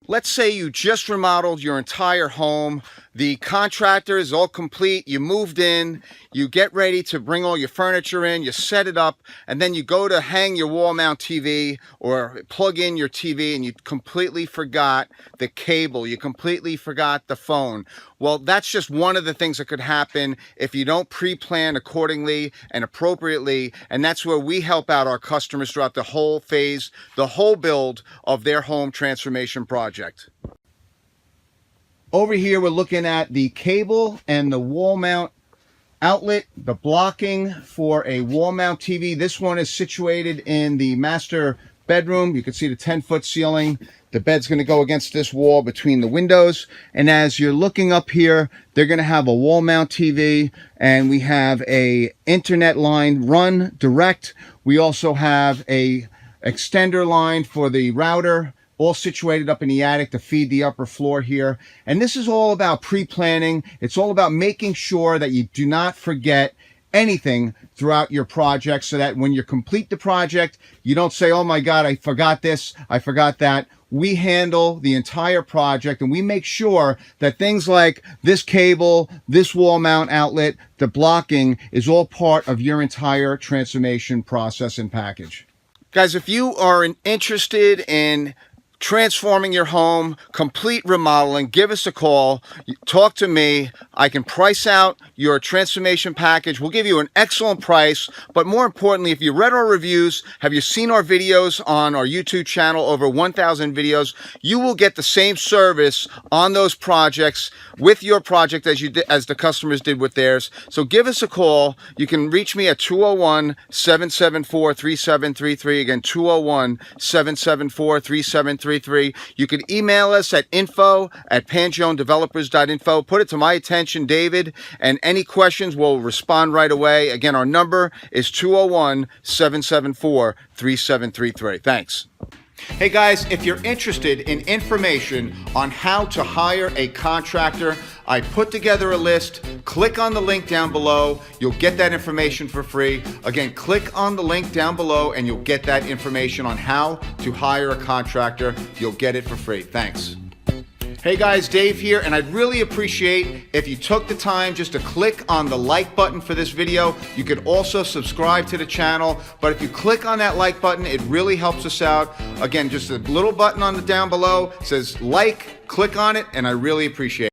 Let's say you just remodeled your entire home. The contractor is all complete. You moved in, you get ready to bring all your furniture in, you set it up, and then you go to hang your wall mount TV or plug in your TV and you completely forgot the cable. You completely forgot the phone. Well, that's just one of the things that could happen if you don't pre-plan accordingly and appropriately. And that's where we help out our customers throughout the whole phase, the whole build of their home transformation project. Over here, we're looking at the cable and the wall mount outlet, the blocking for a wall mount TV. This one is situated in the master bedroom. You can see the 10-foot ceiling. The bed's going to go against this wall between the windows. And as you're looking up here, they're going to have a wall mount TV, and we have a internet line run direct. We also have a extender line for the router, all situated up in the attic to feed the upper floor here. And this is all about pre-planning. It's all about making sure that you do not forget anything throughout your project, so that when you complete the project, you don't say, oh my God, I forgot this, I forgot that. We handle the entire project, and we make sure that things like this cable, this wall mount outlet, the blocking is all part of your entire transformation process and package. Guys, if you are interested in transforming your home, complete remodeling, give us a call, talk to me. I can price out your transformation package. We'll give you an excellent price, but more importantly, if you read our reviews, have you seen our videos on our YouTube channel, over 1,000 videos, you will get the same service on those projects with your project as you did, as the customers did with theirs. So give us a call. You can reach me at 201-774-3733. Again, 201-774-3733. You can email us at info@pangionedevelopers.info. Put it to my attention, David, and any questions, we'll respond right away. Again, our number is 201-774-3733. Thanks. Hey guys, if you're interested in information on how to hire a contractor, I put together a list. Click on the link down below. You'll get that information for free. Again, click on the link down below and you'll get that information on how to hire a contractor. You'll get it for free. Thanks. Hey guys, Dave here, and I'd really appreciate if you took the time just to click on the like button for this video. You could also subscribe to the channel, but if you click on that like button, it really helps us out. Again, just a little button on the down below says like, click on it, and I really appreciate it.